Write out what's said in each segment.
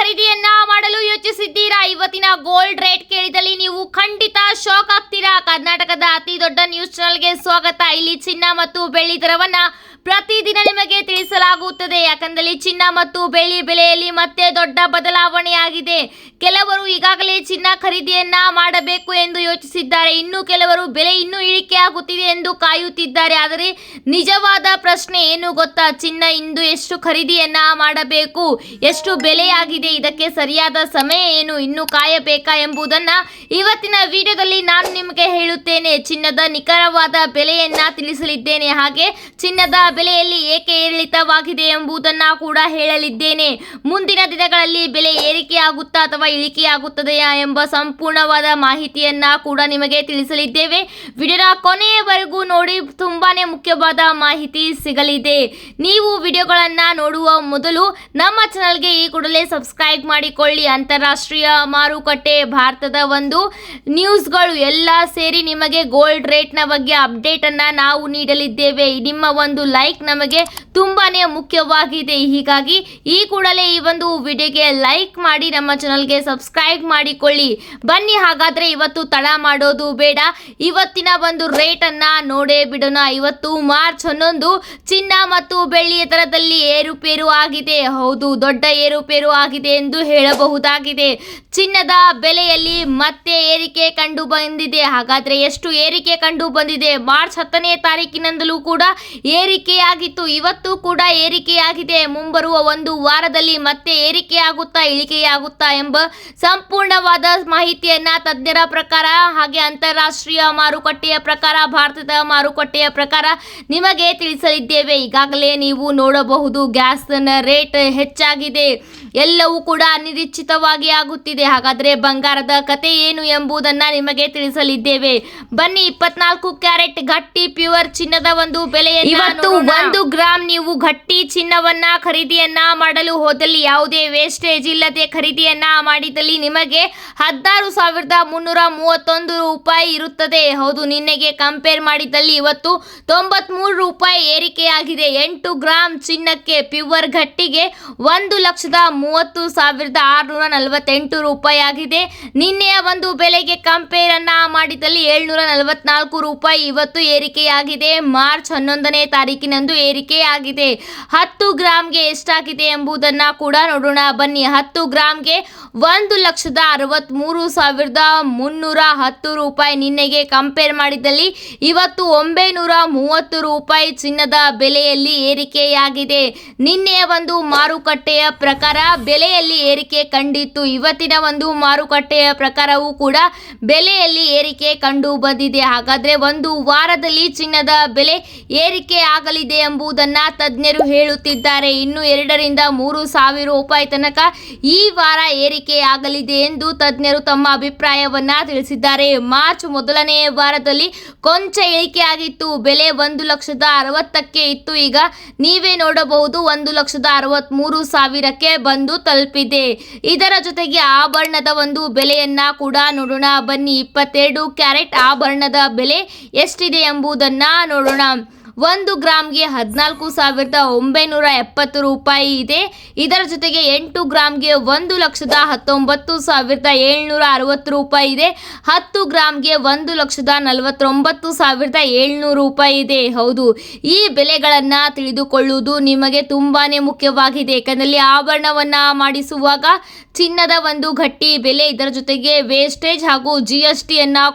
ಖರೀದಿಯನ್ನ ಮಾಡಲು ಯೋಚಿಸಿದ್ದೀರಾ? ಇವತ್ತಿನ gold rate ಕೇಳಿದಲ್ಲಿ ನೀವು ಖಂಡಿತ ಶಾಕ್ ಆಗ್ತೀರಾ. ಕರ್ನಾಟಕದ ಅತಿ ದೊಡ್ಡ ನ್ಯೂಸ್ ಚಾನೆಲ್ಗೆ ಸ್ವಾಗತ. ಇಲ್ಲಿ ಚಿನ್ನ ಮತ್ತು ಬೆಳ್ಳಿ ದರವನ್ನ ಪ್ರತಿದಿನ ನಿಮಗೆ ತಿಳಿಸಲಾಗುತ್ತದೆ. ಯಾಕಂದರೆ ಚಿನ್ನ ಮತ್ತು ಬೆಳ್ಳಿ ಬೆಲೆಯಲ್ಲಿ ಮತ್ತೆ ದೊಡ್ಡ ಬದಲಾವಣೆಯಾಗಿದೆ. ಕೆಲವರು ಈಗಾಗಲೇ ಚಿನ್ನ ಖರೀದಿಯನ್ನ ಮಾಡಬೇಕು ಎಂದು ಯೋಚಿಸಿದ್ದಾರೆ. ಇನ್ನು ಕೆಲವರು ಬೆಲೆ ಇನ್ನೂ ಇಳಿಕೆ ಆಗುತ್ತಿದೆ ಎಂದು ಕಾಯುತ್ತಿದ್ದಾರೆ. ಆದರೆ ನಿಜವಾದ ಪ್ರಶ್ನೆ ಏನು ಗೊತ್ತಾ? ಚಿನ್ನ ಇಂದು ಎಷ್ಟು ಖರೀದಿಯನ್ನ ಮಾಡಬೇಕು, ಎಷ್ಟು ಬೆಲೆಯಾಗಿದೆ, ಇದಕ್ಕೆ ಸರಿಯಾದ ಸಮಯ ಏನು, ಇನ್ನು ಕಾಯಬೇಕಾ ಎಂಬುದನ್ನ ಇವತ್ತಿನ ವಿಡಿಯೋದಲ್ಲಿ ನಾನು ನಿಮಗೆ ಹೇಳುತ್ತೇನೆ. ಚಿನ್ನದ ನಿಖರವಾದ ಬೆಲೆಯನ್ನ ತಿಳಿಸಲಿದ್ದೇನೆ. ಹಾಗೆ ಚಿನ್ನದ ಬೆಲೆಯಲ್ಲಿ ಏಕೆ ಏರಿಳಿತವಾಗಿದೆ ಎಂಬುದನ್ನ ಕೂಡ ಹೇಳಲಿದ್ದೇನೆ. ಮುಂದಿನ ದಿನಗಳಲ್ಲಿ ಬೆಲೆ ಏರಿಕೆಯಾಗುತ್ತಾ ಅಥವಾ ಇಳಿಕೆಯಾಗುತ್ತದೆಯಾ ಎಂಬ ಸಂಪೂರ್ಣವಾದ ಮಾಹಿತಿಯನ್ನ ಕೂಡ ನಿಮಗೆ ತಿಳಿಸಲಿದ್ದೇವೆ. ವಿಡಿಯೋನ ಕೊನೆಯವರೆಗೂ ನೋಡಿ, ತುಂಬಾನೇ ಮುಖ್ಯವಾದ ಮಾಹಿತಿ ಸಿಗಲಿದೆ. ನೀವು ವಿಡಿಯೋಗಳನ್ನ ನೋಡುವ ಮೊದಲು ನಮ್ಮ ಚಾನಲ್ಗೆ ಈ ಕೂಡಲೇ ಸಬ್ಸ್ಕ್ರೈಬ್ ಮಾಡಿಕೊಳ್ಳಿ. ಅಂತಾರಾಷ್ಟ್ರೀಯ ಮಾರುಕಟ್ಟೆ, ಭಾರತದ ಒಂದು ನ್ಯೂಸ್ಗಳು ಎಲ್ಲ ಸೇರಿ ನಿಮಗೆ ಗೋಲ್ಡ್ ರೇಟ್ನ ಬಗ್ಗೆ ಅಪ್ಡೇಟ್ ಅನ್ನ ನಾವು ನೀಡಲಿದ್ದೇವೆ. ನಿಮ್ಮ ಒಂದು ಲೈಕ್ ನಮಗೆ ತುಂಬಾನೇ ಮುಖ್ಯವಾಗಿದೆ. ಹೀಗಾಗಿ ಈ ಕೂಡಲೇ ಈ ಒಂದು ವಿಡಿಯೋಗೆ ಲೈಕ್ ಮಾಡಿ ನಮ್ಮ ಚಾನಲ್ಗೆ ಸಬ್ಸ್ಕ್ರೈಬ್ ಮಾಡಿಕೊಳ್ಳಿ. ಬನ್ನಿ ಹಾಗಾದ್ರೆ ಇವತ್ತು ತಡ ಮಾಡೋದು ಬೇಡ, ಇವತ್ತಿನ ಒಂದು ರೇಟ್ ಅನ್ನ ನೋಡೇ ಬಿಡೋಣ. ಇವತ್ತು ಮಾರ್ಚ್ 11. ಚಿನ್ನ ಮತ್ತು ಬೆಳ್ಳಿಯ ದರದಲ್ಲಿ ಏರುಪೇರು ಆಗಿದೆ. ಹೌದು, ದೊಡ್ಡ ಏರುಪೇರು ಆಗಿದೆ ಎಂದು ಹೇಳಬಹುದಾಗಿದೆ. ಚಿನ್ನದ ಬೆಲೆಯಲ್ಲಿ ಮತ್ತೆ ಏರಿಕೆ ಕಂಡು ಬಂದಿದೆ. ಹಾಗಾದ್ರೆ ಎಷ್ಟು ಏರಿಕೆ ಕಂಡು ಬಂದಿದೆ? ಮಾರ್ಚ್ 10ನೇ ತಾರೀಕಿನಿಂದಲೂ ಕೂಡ ಏರಿಕೆಯಾಗಿತ್ತು. ಇವತ್ತು ಕೂಡ ಏರಿಕೆಯಾಗಿದೆ. ಮುಂಬರುವ ಒಂದು ವಾರದಲ್ಲಿ ಮತ್ತೆ ಏರಿಕೆಯಾಗುತ್ತಾ ಇಳಿಕೆಯಾಗುತ್ತಾ ಎಂಬ ಸಂಪೂರ್ಣವಾದ ಮಾಹಿತಿಯನ್ನ ತಜ್ಞರ ಪ್ರಕಾರ, ಹಾಗೆ ಅಂತಾರಾಷ್ಟ್ರೀಯ ಮಾರುಕಟ್ಟೆಯ ಪ್ರಕಾರ, ಭಾರತದ ಮಾರುಕಟ್ಟೆಯ ಪ್ರಕಾರ ನಿಮಗೆ ತಿಳಿಸಲಿದ್ದೇವೆ. ಈಗಾಗಲೇ ನೀವು ನೋಡಬಹುದು, ಗ್ಯಾಸ್ ರೇಟ್ ಹೆಚ್ಚಾಗಿದೆ. ಎಲ್ಲವೂ ಕೂಡ ಅನಿರೀಕ್ಷಿತವಾಗಿ ಆಗುತ್ತಿದೆ. ಹಾಗಾದ್ರೆ ಬಂಗಾರದ ಕತೆ ಏನು ಎಂಬುದನ್ನ ನಿಮಗೆ ತಿಳಿಸಲಿದ್ದೇವೆ. ಬನ್ನಿ, 24 ಕ್ಯಾರೆಟ್ ಗಟ್ಟಿ ಪ್ಯೂರ್ ಚಿನ್ನದ ಒಂದು ಬೆಲೆಯನ್ನು ಇವತ್ತು 1 ಗ್ರಾಮ್ ನೀವು ಗಟ್ಟಿ ಚಿನ್ನವನ್ನ ಖರೀದಿಯನ್ನ ಮಾಡಲು ಹೋದಲ್ಲಿ, ಯಾವುದೇ ವೇಸ್ಟೇಜ್ ಇಲ್ಲದೆ ಖರೀದಿಯನ್ನ ಮಾಡಿದಲ್ಲಿ ನಿಮಗೆ 16,331 ರೂಪಾಯಿ ಇರುತ್ತದೆ. ಹೌದು, ನಿನ್ನೆಗೆ ಕಂಪೇರ್ ಮಾಡಿದಲ್ಲಿ ಇವತ್ತು 93 ರೂಪಾಯಿ ಏರಿಕೆಯಾಗಿದೆ. 8 ಗ್ರಾಮ್ ಚಿನ್ನಕ್ಕೆ ಪ್ಯೂರ್ ಗಟ್ಟಿಗೆ 1,30,648 ರೂಪಾಯಿ ಆಗಿದೆ. ನಿನ್ನೆಯ ಒಂದು ಬೆಲೆಗೆ ಕಂಪೇರ್ ಅನ್ನ ಮಾಡಿದಲ್ಲಿ 744 ರೂಪಾಯಿ ಇವತ್ತು ಏರಿಕೆಯಾಗಿದೆ. ಮಾರ್ಚ್ 11ನೇ ತಾರೀಕಿನಂದು ಏರಿಕೆಯಾಗಿದೆ. 10 ಗ್ರಾಮ್ಗೆ ಎಷ್ಟಾಗಿದೆ ಎಂಬುದನ್ನ ಕೂಡ ನೋಡೋಣ. ಬನ್ನಿ, 10 ಗ್ರಾಮ್ಗೆ 1,63,310 ರೂಪಾಯಿ ನಿನ್ನೆಗೆ ಕಂಪೇರ್ ಮಾಡಿದಲ್ಲಿ ಇವತ್ತು 930 ರೂಪಾಯಿ ಚಿನ್ನದ ಬೆಲೆಯಲ್ಲಿ ಏರಿಕೆಯಾಗಿದೆ. ನಿನ್ನೆಯ ಒಂದು ಮಾರುಕಟ್ಟೆಯ ಪ್ರಕಾರ ಬೆಲೆಯಲ್ಲಿ ಏರಿಕೆ ಕಂಡಿತ್ತು. ಇವತ್ತಿನ ಒಂದು ಮಾರುಕಟ್ಟೆಯ ಪ್ರಕಾರವೂ ಕೂಡ ಬೆಲೆಯಲ್ಲಿ ಏರಿಕೆ ಕಂಡು ಬಂದಿದೆ. ಹಾಗಾದ್ರೆ ಒಂದು ವಾರದಲ್ಲಿ ಚಿನ್ನದ ಬೆಲೆ ಏರಿಕೆ ಆಗಲಿದೆ ಎಂಬುದನ್ನ ತಜ್ಞರು ಹೇಳುತ್ತಿದ್ದಾರೆ. ಇನ್ನು 2ರಿಂದ 3 ಸಾವಿರ ರೂಪಾಯಿ ತನಕ ಈ ವಾರ ಏರಿಕೆ ಆಗಲಿದೆ ಎಂದು ತಜ್ಞರು ತಮ್ಮ ಅಭಿಪ್ರಾಯವನ್ನ ತಿಳಿಸಿದ್ದಾರೆ. ಮಾರ್ಚ್ ಮೊದಲನೇ ವಾರದಲ್ಲಿ ಕೊಂಚ ಇಳಿಕೆ ಆಗಿತ್ತು. ಬೆಲೆ 1,60,000ಕ್ಕೆ ಇತ್ತು. ಈಗ ನೀವೇ ನೋಡಬಹುದು, 1,63,000ಕ್ಕೆ ಬಂದು ತಲುಪಿದೆ. ಇದರ ಜೊತೆಗೆ ಆಭರಣದ ಒಂದು ಬೆಲೆಯನ್ನ ಕೂಡ ನೋಡೋಣ. ಬನ್ನಿ, 22 ಕ್ಯಾರೆಟ್ ಆಭರಣದ ಬೆಲೆ ಎಷ್ಟಿದೆ ಎಂಬುದನ್ನ ನೋಡೋಣ. 1 ಗ್ರಾಮ್ಗೆ 14,970 ರೂಪಾಯಿ ಇದೆ. ಇದರ ಜೊತೆಗೆ 8 ಗ್ರಾಮ್ಗೆ 1,19,760 ರೂಪಾಯಿ ಇದೆ. 10 ಗ್ರಾಮ್ಗೆ 1,49,700 ರೂಪಾಯಿ ಇದೆ. ಹೌದು, ಈ ಬೆಲೆಗಳನ್ನು ತಿಳಿದುಕೊಳ್ಳುವುದು ನಿಮಗೆ ತುಂಬಾನೇ ಮುಖ್ಯವಾಗಿದೆ. ಏಕೆಂದರೆ ಆಭರಣವನ್ನು ಮಾಡಿಸುವಾಗ ಚಿನ್ನದ ಒಂದು ಗಟ್ಟಿ ಬೆಲೆ, ಇದರ ಜೊತೆಗೆ ವೇಸ್ಟೇಜ್ ಹಾಗೂ GST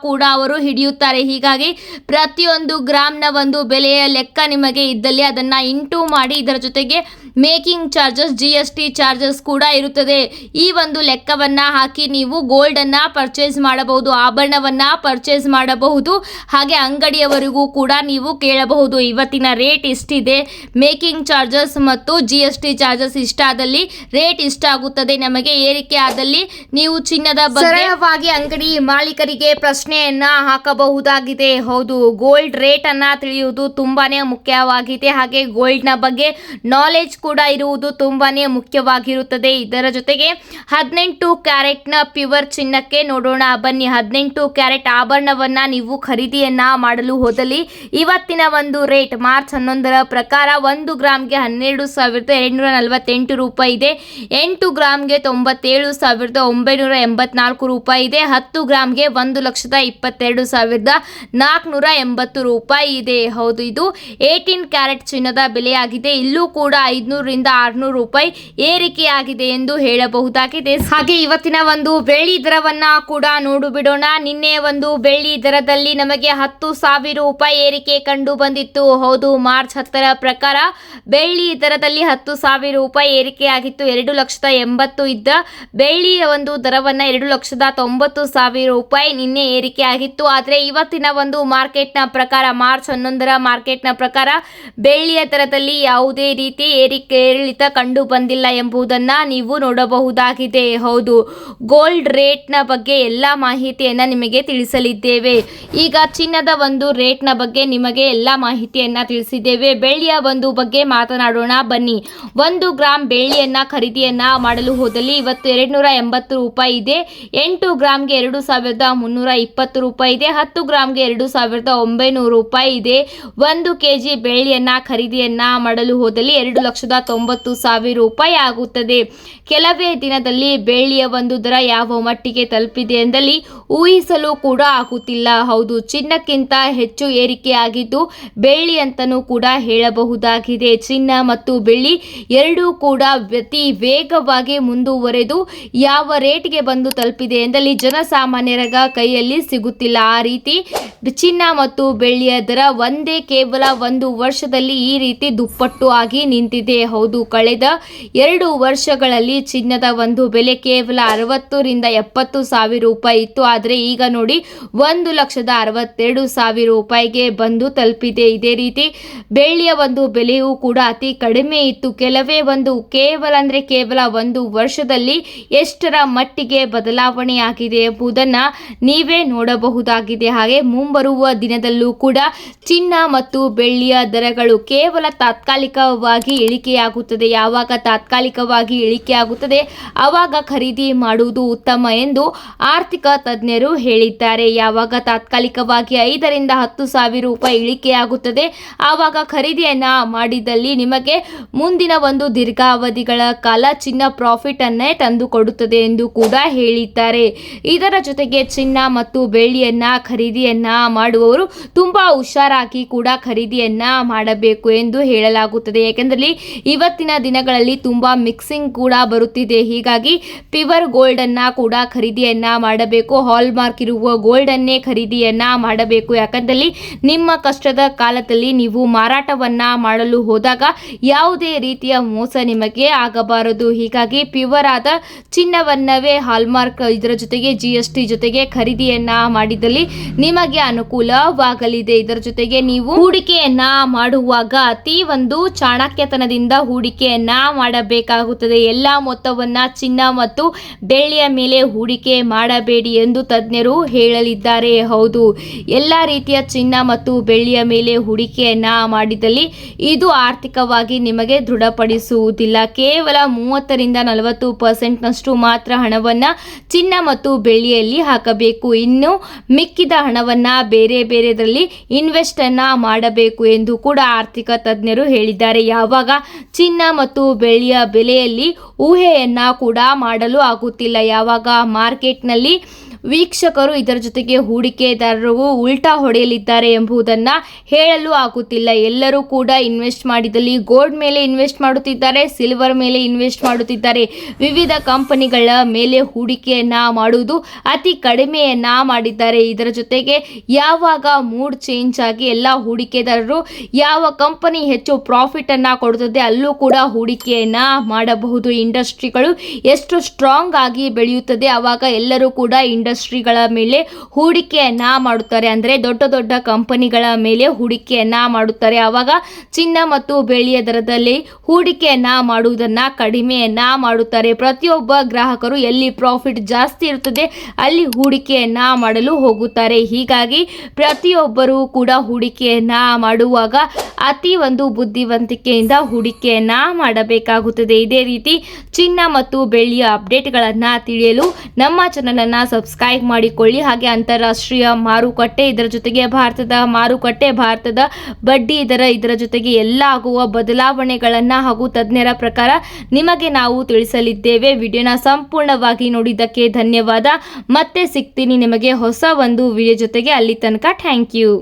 ಕೂಡ ಅವರು ಹಿಡಿಯುತ್ತಾರೆ. ಹೀಗಾಗಿ ಪ್ರತಿಯೊಂದು ಗ್ರಾಮ್ನ ಒಂದು ಬೆಲೆಯ ಲೆಕ್ಕ ನಿಮಗೆ ಇದ್ದಲ್ಲಿ ಅದನ್ನ ಇಂಟು ಮಾಡಿ, ಇದರ ಜೊತೆಗೆ ಮೇಕಿಂಗ್ ಚಾರ್ಜಸ್, GST ಚಾರ್ಜಸ್ ಕೂಡ ಇರುತ್ತದೆ. ಈ ಒಂದು ಲೆಕ್ಕವನ್ನ ಹಾಕಿ ನೀವು ಗೋಲ್ಡ್ ಅನ್ನ ಪರ್ಚೇಸ್ ಮಾಡಬಹುದು, ಆಭರಣವನ್ನ ಪರ್ಚೇಸ್ ಮಾಡಬಹುದು. ಹಾಗೆ ಅಂಗಡಿಯವರಿಗೂ ಕೂಡ ನೀವು ಕೇಳಬಹುದು, ಇವತ್ತಿನ ರೇಟ್ ಇಷ್ಟಿದೆ, ಮೇಕಿಂಗ್ ಚಾರ್ಜಸ್ ಮತ್ತು GST ಚಾರ್ಜಸ್ ಇಷ್ಟಾದಲ್ಲಿ ರೇಟ್ ಇಷ್ಟಾಗುತ್ತದೆ, ನಮಗೆ ಏರಿಕೆ ಆದಲ್ಲಿ ನೀವು ಚಿನ್ನದ ಬಗ್ಗೆ ಸರಳವಾಗಿ ಅಂಗಡಿ ಮಾಲೀಕರಿಗೆ ಪ್ರಶ್ನೆಯನ್ನ ಹಾಕಬಹುದಾಗಿದೆ. ಹೌದು, ಗೋಲ್ಡ್ ರೇಟ್ ಅನ್ನ ತಿಳಿಯುವುದು ತುಂಬಾ ತುಂಬಾನೇ ಮುಖ್ಯವಾಗಿದೆ. ಹಾಗೆ ಗೋಲ್ಡ್ನ ಬಗ್ಗೆ ನಾಲೆಜ್ ಕೂಡ ಇರುವುದು ತುಂಬಾನೇ ಮುಖ್ಯವಾಗಿರುತ್ತದೆ. ಇದರ ಜೊತೆಗೆ 18 ಕ್ಯಾರೆಟ್ನ ಪ್ಯೂರ್ ಚಿನ್ನಕ್ಕೆ ನೋಡೋಣ ಬನ್ನಿ. 18 ಕ್ಯಾರೆಟ್ ಆಭರಣವನ್ನ ನೀವು ಖರೀದಿಯನ್ನ ಮಾಡಲು ಹೋದಲ್ಲಿ ಇವತ್ತಿನ ಒಂದು ರೇಟ್ ಮಾರ್ಚ್ 11ರ ಪ್ರಕಾರ 1 ಗ್ರಾಮ್ಗೆ 12,248 ರೂಪಾಯಿ ಇದೆ. 8 ಗ್ರಾಮ್ಗೆ 97,984 ರೂಪಾಯಿ ಇದೆ. 10 ಗ್ರಾಮ್ಗೆ 1,22,480 ರೂಪಾಯಿ ಇದೆ. ಹೌದು, ಇದು 18 ಕ್ಯಾರೆಟ್ ಚಿನ್ನದ ಬೆಲೆಯಾಗಿದೆ. ಇಲ್ಲೂ ಕೂಡ 500 ರಿಂದ 600 ರೂಪಾಯಿ ಏರಿಕೆಯಾಗಿದೆ ಎಂದು ಹೇಳಬಹುದಾಗಿದೆ. ಹಾಗೆ ಇವತ್ತಿನ ಒಂದು ಬೆಳ್ಳಿ ದರವನ್ನ ಕೂಡ ನೋಡಿಬಿಡೋಣ. ನಿನ್ನೆ ಒಂದು ಬೆಳ್ಳಿ ದರದಲ್ಲಿ ನಮಗೆ 10,000 ರೂಪಾಯಿ ಏರಿಕೆ ಕಂಡು ಬಂದಿತ್ತು. ಹೌದು, ಮಾರ್ಚ್ 10ರ ಪ್ರಕಾರ ಬೆಳ್ಳಿ ದರದಲ್ಲಿ 10,000 ರೂಪಾಯಿ ಏರಿಕೆಯಾಗಿತ್ತು. 2,80,000 ಇದ್ದ ಬೆಳ್ಳಿಯ ಒಂದು ದರವನ್ನ 2,90,000 ರೂಪಾಯಿ ನಿನ್ನೆ ಏರಿಕೆಯಾಗಿತ್ತು. ಆದರೆ ಇವತ್ತಿನ ಒಂದು ಮಾರ್ಕೆಟ್ನ ಪ್ರಕಾರ ಮಾರ್ಚ್ 11ರ ಮಾರ್ಕೆಟ್ನ ಪ್ರಕಾರ ಬೆಳ್ಳಿಯ ದರದಲ್ಲಿ ಯಾವುದೇ ರೀತಿ ಏರಿಳಿತ ಕಂಡು ಬಂದಿಲ್ಲ ಎಂಬುದನ್ನ ನೀವು ನೋಡಬಹುದಾಗಿದೆ. ಹೌದು, ಗೋಲ್ಡ್ ರೇಟ್ನ ಬಗ್ಗೆ ಎಲ್ಲ ಮಾಹಿತಿಯನ್ನ ನಿಮಗೆ ತಿಳಿಸಲಿದ್ದೇವೆ. ಈಗ ಚಿನ್ನದ ಒಂದು ರೇಟ್ನ ಬಗ್ಗೆ ನಿಮಗೆ ಎಲ್ಲ ಮಾಹಿತಿಯನ್ನ ತಿಳಿಸಿದ್ದೇವೆ. ಬೆಳ್ಳಿಯ ಒಂದು ಬಗ್ಗೆ ಮಾತನಾಡೋಣ ಬನ್ನಿ. 1 ಗ್ರಾಮ್ ಬೆಳ್ಳಿಯನ್ನ ಖರೀದಿಯನ್ನ ಮಾಡಲು ಹೋದಲ್ಲಿ ಇವತ್ತು 280 ರೂಪಾಯಿ ಇದೆ. 8 ಗ್ರಾಮ್ಗೆ 2,320 ರೂಪಾಯಿ ಇದೆ. 10 ಗ್ರಾಮ್ಗೆ 2,900 ರೂಪಾಯಿ ಇದೆ. 1 ಕೆಜಿ ಬೆಳ್ಳಿಯನ್ನ ಖರೀದಿಯನ್ನ ಮಾಡಲು ಹೋದಲ್ಲಿ 2,90,000 ರೂಪಾಯಿ ಆಗುತ್ತದೆ. ಕೆಲವೇ ದಿನದಲ್ಲಿ ಬೆಳ್ಳಿಯ ಒಂದು ದರ ಯಾವ ಮಟ್ಟಿಗೆ ತಲುಪಿದೆ ಎಂದಲ್ಲಿ ಊಹಿಸಲು ಕೂಡ ಆಗುತ್ತಿಲ್ಲ. ಹೌದು, ಚಿನ್ನಕ್ಕಿಂತ ಹೆಚ್ಚು ಏರಿಕೆಯಾಗಿದ್ದು ಬೆಳ್ಳಿ ಅಂತಲೂ ಕೂಡ ಹೇಳಬಹುದಾಗಿದೆ. ಚಿನ್ನ ಮತ್ತು ಬೆಳ್ಳಿ ಎರಡೂ ಕೂಡ ಅತಿ ವೇಗವಾಗಿ ಮುಂದುವರೆದು ಯಾವ ರೇಟ್ಗೆ ಬಂದು ತಲುಪಿದೆ ಎಂದಲ್ಲಿ ಜನಸಾಮಾನ್ಯರ ಕೈಯಲ್ಲಿ ಸಿಗುತ್ತಿಲ್ಲ. ಆ ರೀತಿ ಚಿನ್ನ ಮತ್ತು ಬೆಳ್ಳಿಯ ದರ ಕೇವಲ 1 ವರ್ಷದಲ್ಲಿ ಈ ರೀತಿ ದುಪ್ಪಟ್ಟು ಆಗಿ ನಿಂತಿದೆ. ಹೌದು, ಕಳೆದ 2 ವರ್ಷಗಳಲ್ಲಿ ಚಿನ್ನದ ಒಂದು ಬೆಲೆ ಕೇವಲ 60 ರಿಂದ 70 ಸಾವಿರ ರೂಪಾಯಿ ಇತ್ತು. ಆದರೆ ಈಗ ನೋಡಿ 1,62,000 ರೂಪಾಯಿಗೆ ಬಂದು ತಲುಪಿದೆ. ಇದೇ ರೀತಿ ಬೆಳ್ಳಿಯ ಒಂದು ಬೆಲೆಯೂ ಕೂಡ ಅತಿ ಕಡಿಮೆ ಇತ್ತು. ಕೇವಲ 1 ವರ್ಷದಲ್ಲಿ ಎಷ್ಟರ ಮಟ್ಟಿಗೆ ಬದಲಾವಣೆಯಾಗಿದೆ ಎಂಬುದನ್ನ ನೀವೇ ನೋಡಬಹುದಾಗಿದೆ. ಹಾಗೆ ಮುಂಬರುವ ದಿನದಲ್ಲೂ ಕೂಡ ಚಿನ್ನ ಮತ್ತು ಬೆಳ್ಳಿಯ ದರಗಳು ಕೇವಲ ತಾತ್ಕಾಲಿಕವಾಗಿ ಇಳಿಕೆಯಾಗುತ್ತದೆ. ಯಾವಾಗ ತಾತ್ಕಾಲಿಕವಾಗಿ ಇಳಿಕೆಯಾಗುತ್ತದೆ ಆವಾಗ ಖರೀದಿ ಮಾಡುವುದು ಉತ್ತಮ ಎಂದು ಆರ್ಥಿಕ ತಜ್ಞರು ಹೇಳಿದ್ದಾರೆ. ಯಾವಾಗ ತಾತ್ಕಾಲಿಕವಾಗಿ 5 ರಿಂದ 10 ಸಾವಿರ ರೂಪಾಯಿ ಇಳಿಕೆಯಾಗುತ್ತದೆ ಆವಾಗ ಖರೀದಿಯನ್ನ ಮಾಡಿದಲ್ಲಿ ನಿಮಗೆ ಮುಂದಿನ ಒಂದು ದೀರ್ಘಾವಧಿಗಳ ಕಾಲ ಚಿನ್ನ ಪ್ರಾಫಿಟ್ ಅನ್ನೇ ತಂದು ಕೊಡುತ್ತದೆ ಎಂದು ಕೂಡ ಹೇಳಿದ್ದಾರೆ. ಇದರ ಜೊತೆಗೆ ಚಿನ್ನ ಮತ್ತು ಬೆಳ್ಳಿಯನ್ನ ಖರೀದಿಯನ್ನ ಮಾಡುವವರು ತುಂಬಾ ಹುಷಾರಾಗಿ ಕೂಡ ಖರೀದಿಯನ್ನ ಮಾಡಬೇಕು ಎಂದು ಹೇಳಲಾಗುತ್ತದೆ. ಯಾಕೆಂದರೆ ಇವತ್ತಿನ ದಿನಗಳಲ್ಲಿ ತುಂಬಾ ಮಿಕ್ಸಿಂಗ್ ಕೂಡ ಬರುತ್ತಿದೆ. ಹೀಗಾಗಿ ಪ್ಯೂರ್ ಗೋಲ್ಡ್ ಅನ್ನ ಕೂಡ ಖರೀದಿಯನ್ನ ಮಾಡಬೇಕು. ಹಾಲ್ ಮಾರ್ಕ್ ಇರುವ ಗೋಲ್ಡ್ ಅನ್ನೇ ಖರೀದಿಯನ್ನ ಮಾಡಬೇಕು. ಯಾಕಂದರೆ ನಿಮ್ಮ ಕಷ್ಟದ ಕಾಲದಲ್ಲಿ ನೀವು ಮಾರಾಟವನ್ನ ಮಾಡಲು ಹೋದಾಗ ಯಾವುದೇ ರೀತಿಯ ಮೋಸ ನಿಮಗೆ ಆಗಬಾರದು. ಹೀಗಾಗಿ ಪ್ಯೂರ್ ಆದ ಚಿನ್ನವನ್ನವೇ ಹಾಲ್ಮಾರ್ಕ್ ಇದರ ಜೊತೆಗೆ GST ಜೊತೆಗೆ ಖರೀದಿಯನ್ನ ಮಾಡಿದಲ್ಲಿ ನಿಮಗೆ ಅನುಕೂಲವಾಗಲಿದೆ. ಇದರ ಜೊತೆಗೆ ನೀವು ಹೂಡಿಕೆಯನ್ನ ಮಾಡುವಾಗ ಅತಿ ಒಂದು ಚಾಣಾಕ್ಯತನದಿಂದ ಹೂಡಿಕೆಯನ್ನ ಮಾಡಬೇಕಾಗುತ್ತದೆ. ಎಲ್ಲಾ ಮೊತ್ತವನ್ನ ಚಿನ್ನ ಮತ್ತು ಬೆಳ್ಳಿಯ ಮೇಲೆ ಹೂಡಿಕೆ ಮಾಡಬೇಡಿ ಎಂದು ತಜ್ಞರು ಹೇಳಲಿದ್ದಾರೆ. ಹೌದು, ಎಲ್ಲ ರೀತಿಯ ಚಿನ್ನ ಮತ್ತು ಬೆಳ್ಳಿಯ ಮೇಲೆ ಹೂಡಿಕೆಯನ್ನ ಮಾಡಿದಲ್ಲಿ ಇದು ಆರ್ಥಿಕವಾಗಿ ನಿಮಗೆ ದೃಢಪಡಿಸುವುದಿಲ್ಲ. ಕೇವಲ 30 ರಿಂದ 40% ನಷ್ಟು ಮಾತ್ರ ಹಣವನ್ನ ಚಿನ್ನ ಮತ್ತು ಬೆಳ್ಳಿಯಲ್ಲಿ ಹಾಕಬೇಕು. ಇನ್ನು ಮಿಕ್ಕಿದ ಹಣವನ್ನ ಬೇರೆದರಲ್ಲಿ ಇನ್ವೆಸ್ಟ್ ಅನ್ನ ಮಾಡಬೇಕು ಎಂದು ಕೂಡ ಆರ್ಥಿಕ ತಜ್ಞರು ಹೇಳಿದ್ದಾರೆ. ಯಾವಾಗ ಚಿನ್ನ ಮತ್ತು ಬೆಳ್ಳಿಯ ಬೆಲೆಯಲ್ಲಿ ಊಹೆಯನ್ನ ಕೂಡ ಮಾಡಲು ಆಗುತ್ತಿಲ್ಲ. ಯಾವಾಗ ಮಾರ್ಕೆಟ್ನಲ್ಲಿ ವೀಕ್ಷಕರು ಇದರ ಜೊತೆಗೆ ಹೂಡಿಕೆದಾರರು ಉಲ್ಟಾ ಹೊಡೆಯಲಿದ್ದಾರೆ ಎಂಬುದನ್ನು ಹೇಳಲು ಆಗುತ್ತಿಲ್ಲ. ಎಲ್ಲರೂ ಕೂಡ ಇನ್ವೆಸ್ಟ್ ಮಾಡಿದಲ್ಲಿ ಗೋಲ್ಡ್ ಮೇಲೆ ಇನ್ವೆಸ್ಟ್ ಮಾಡುತ್ತಿದ್ದಾರೆ, ಸಿಲ್ವರ್ ಮೇಲೆ ಇನ್ವೆಸ್ಟ್ ಮಾಡುತ್ತಿದ್ದಾರೆ. ವಿವಿಧ ಕಂಪನಿಗಳ ಮೇಲೆ ಹೂಡಿಕೆಯನ್ನ ಮಾಡುವುದು ಅತಿ ಕಡಿಮೆಯನ್ನ ಮಾಡಿದ್ದಾರೆ. ಇದರ ಜೊತೆಗೆ ಯಾವಾಗ ಮೂಡ್ ಚೇಂಜ್ ಆಗಿ ಎಲ್ಲ ಹೂಡಿಕೆದಾರರು ಯಾವ ಕಂಪನಿ ಹೆಚ್ಚು ಪ್ರಾಫಿಟ್ ಅನ್ನ ಕೊಡುತ್ತದೆ ಅಲ್ಲೂ ಕೂಡ ಹೂಡಿಕೆಯನ್ನ ಮಾಡಬಹುದು. ಇಂಡಸ್ಟ್ರಿಗಳು ಎಷ್ಟು ಸ್ಟ್ರಾಂಗ್ ಆಗಿ ಬೆಳೆಯುತ್ತದೆ ಆವಾಗ ಎಲ್ಲರೂ ಕೂಡ ಇಂಡಸ್ಟ್ರಿಗಳ ಮೇಲೆ ಹೂಡಿಕೆಯನ್ನ ಮಾಡುತ್ತಾರೆ, ಅಂದರೆ ದೊಡ್ಡ ದೊಡ್ಡ ಕಂಪನಿಗಳ ಮೇಲೆ ಹೂಡಿಕೆಯನ್ನ ಮಾಡುತ್ತಾರೆ. ಆವಾಗ ಚಿನ್ನ ಮತ್ತು ಬೆಳ್ಳಿಯ ದರದಲ್ಲಿ ಹೂಡಿಕೆಯನ್ನ ಮಾಡುವುದನ್ನ ಕಡಿಮೆಯನ್ನ ಮಾಡುತ್ತಾರೆ. ಪ್ರತಿಯೊಬ್ಬ ಗ್ರಾಹಕರು ಎಲ್ಲಿ ಪ್ರಾಫಿಟ್ ಜಾಸ್ತಿ ಇರುತ್ತದೆ ಅಲ್ಲಿ ಹೂಡಿಕೆಯನ್ನ ಮಾಡಲು ಹೋಗುತ್ತಾರೆ. ಹೀಗಾಗಿ ಪ್ರತಿಯೊಬ್ಬರು ಕೂಡ ಹೂಡಿಕೆಯನ್ನ ಮಾಡುವಾಗ ಅತಿ ಒಂದು ಬುದ್ಧಿವಂತಿಕೆಯಿಂದ ಹೂಡಿಕೆಯನ್ನ ಮಾಡಬೇಕಾಗುತ್ತದೆ. ಇದೇ ರೀತಿ ಚಿನ್ನ ಮತ್ತು ಬೆಳ್ಳಿಯ ಅಪ್ಡೇಟ್ಗಳನ್ನ ತಿಳಿಯಲು ನಮ್ಮ ಚಾನೆಲ್ ಅನ್ನ ಸಬ್ಸ್ಕ್ರೈಬ್ ಮಾಡಿಕೊಳ್ಳಿ. ಹಾಗೆ ಅಂತಾರಾಷ್ಟ್ರೀಯ ಮಾರುಕಟ್ಟೆ, ಇದರ ಜೊತೆಗೆ ಭಾರತದ ಮಾರುಕಟ್ಟೆ, ಭಾರತದ ಬಡ್ಡಿ ದರ, ಇದರ ಜೊತೆಗೆ ಎಲ್ಲ ಆಗುವ ಬದಲಾವಣೆಗಳನ್ನ ಹಾಗೂ ತಜ್ಞರ ಪ್ರಕಾರ ನಿಮಗೆ ನಾವು ತಿಳಿಸಲಿದ್ದೇವೆ. ವಿಡಿಯೋನ ಸಂಪೂರ್ಣವಾಗಿ ನೋಡಿದ್ದಕ್ಕೆ ಧನ್ಯವಾದ. ಮತ್ತೆ ಸಿಗ್ತೀನಿ ನಿಮಗೆ ಹೊಸ ಒಂದು ವಿಡಿಯೋ ಜೊತೆಗೆ. ಅಲ್ಲಿ ತನಕ ಥ್ಯಾಂಕ್ ಯು.